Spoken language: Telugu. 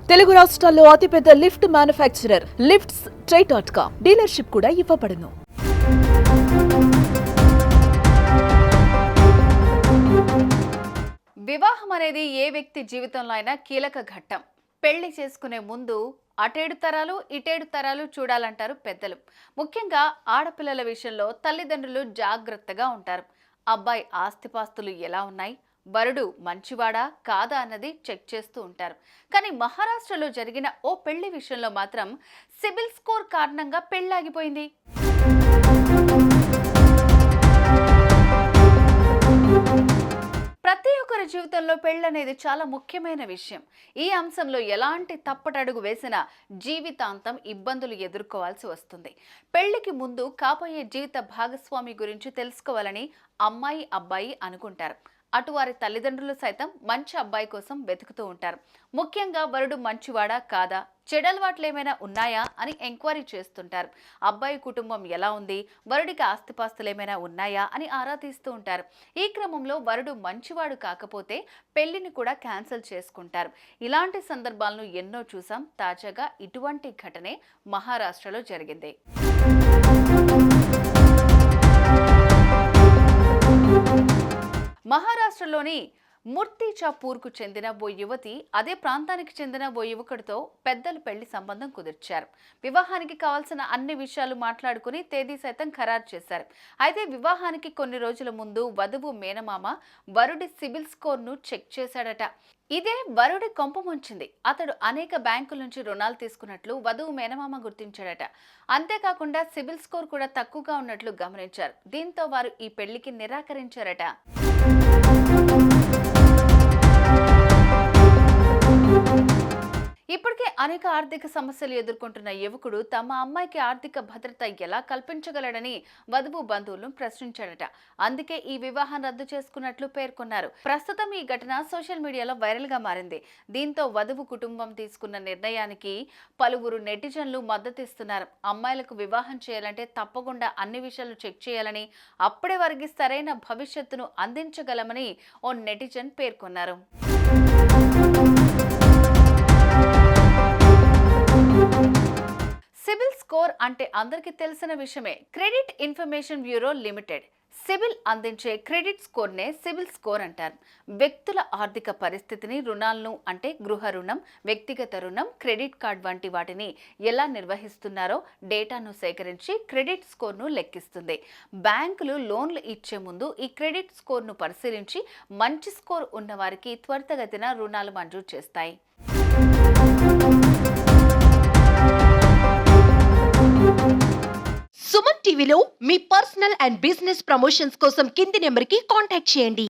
తెలుగు రాష్ట్రాల్లో అతిపెద్ద లిఫ్ట్ మ్యానుఫ్యాక్చరర్ లిఫ్ట్స్ ట్రై.com డీలర్షిప్ కూడా ఇవ్వబడును. వివాహం అనేది ఏ వ్యక్తి జీవితంలో అయినా కీలక ఘట్టం. పెళ్లి చేసుకునే ముందు అటేడు తరాలు ఇటేడు తరాలు చూడాలంటారు పెద్దలు. ముఖ్యంగా ఆడపిల్లల విషయంలో తల్లిదండ్రులు జాగ్రత్తగా ఉంటారు. అబ్బాయి ఆస్తిపాస్తులు ఎలా ఉన్నాయి, వరుడు మంచివాడా కాదా అన్నది చెక్ చేస్తూ ఉంటారు. కానీ మహారాష్ట్రలో జరిగిన ఓ పెళ్లి విషయంలో మాత్రం సిబిల్ స్కోర్ కారణంగా పెళ్లాగిపోయింది. ప్రతి ఒక్కరి జీవితంలో పెళ్ళనేది చాలా ముఖ్యమైన విషయం. ఈ అంశంలో ఎలాంటి తప్పటడుగు వేసినా జీవితాంతం ఇబ్బందులు ఎదుర్కోవాల్సి వస్తుంది. పెళ్లికి ముందు కాబోయే జీవిత భాగస్వామి గురించి తెలుసుకోవాలని అమ్మాయి అబ్బాయి అనుకుంటారు. అటు వారి తల్లిదండ్రులు సైతం మంచి అబ్బాయి కోసం వెతుకుతూ ఉంటారు. ముఖ్యంగా వరుడు మంచివాడా కాదా, చెడలవాట్లు ఏమైనా ఉన్నాయా అని ఎంక్వైరీ చేస్తుంటారు. అబ్బాయి కుటుంబం ఎలా ఉంది, వరుడికి ఆస్తిపాస్తులు ఏమైనా ఉన్నాయా అని ఆరా తీస్తూ ఉంటారు. ఈ క్రమంలో వరుడు మంచివాడు కాకపోతే పెళ్లిని కూడా క్యాన్సిల్ చేసుకుంటారు. ఇలాంటి సందర్భాలను ఎన్నో చూసాం. తాజాగా ఇటువంటి ఘటనే మహారాష్ట్రలో జరిగింది. మహారాష్ట్రలోని మూర్తిజాపూర్కు చెందిన ఓ యువతి అదే ప్రాంతానికి చెందిన ఓ యువకుడితో పెద్దలు పెళ్లి సంబంధం కుదిర్చారు. వివాహానికి కావాల్సిన అన్ని విషయాలు మాట్లాడుకుని తేదీ సైతం ఖరారు చేశారు. అయితే వివాహానికి కొన్ని రోజుల ముందు వధువు మేనమామ వరుడి సిబిల్ స్కోర్ను చెక్ చేశాడట. ఇదే వరుడి కొంప ముంచింది. అతడు అనేక బ్యాంకుల నుంచి రుణాలు తీసుకున్నట్లు వధువు మేనమామ గుర్తించాడట. అంతేకాకుండా సిబిల్ స్కోర్ కూడా తక్కువగా ఉన్నట్లు గమనించారు. దీంతో వారు ఈ పెళ్లికి నిరాకరించారట. ఇప్పటికే అనేక ఆర్థిక సమస్యలు ఎదుర్కొంటున్న యువకుడు తమ అమ్మాయికి ఆర్థిక భద్రత ఎలా కల్పించగలడని వధువు బంధువులను ప్రశ్నించాడట. అందుకే ఈ వివాహం రద్దు చేసుకున్నట్లు పేర్కొన్నారు. ప్రస్తుతం ఈ ఘటన సోషల్ మీడియాలో వైరల్ గా మారింది. దీంతో వధువు కుటుంబం తీసుకున్న నిర్ణయానికి పలువురు నెటిజన్లు మద్దతిస్తున్నారు. అమ్మాయిలకు వివాహం చేయాలంటే తప్పకుండా అన్ని విషయాలు చెక్ చేయాలని, అప్పుడే వారికి సరైన భవిష్యత్తును అందించగలమని ఓ నెటిజన్ పేర్కొన్నారు. సిబిల్ స్కోర్ అంటే అందరికీ తెలిసిన విషయమే. Credit information bureau limited CIBIL అందించే క్రెడిట్ స్కోర్నే సిబిల్ స్కోర్ అంటారు. వ్యక్తుల ఆర్థిక పరిస్థితిని, రుణాలను అంటే గృహ రుణం, వ్యక్తిగత రుణం, క్రెడిట్ కార్డ్ వంటి వాటిని ఎలా నిర్వహిస్తున్నారో డేటాను సేకరించి క్రెడిట్ స్కోర్ను లెక్కిస్తుంది. బ్యాంకులు లోన్లు ఇచ్చే ముందు ఈ క్రెడిట్ స్కోర్ను పరిశీలించి మంచి స్కోర్ ఉన్న వారికి త్వరితగతిన రుణాలు మంజూరు చేస్తాయి. సుమన్ టీవీలో మీ పర్సనల్ అండ్ బిజినెస్ ప్రమోషన్స్ కోసం కింది నెంబర్కి కాంటాక్ట్ చేయండి.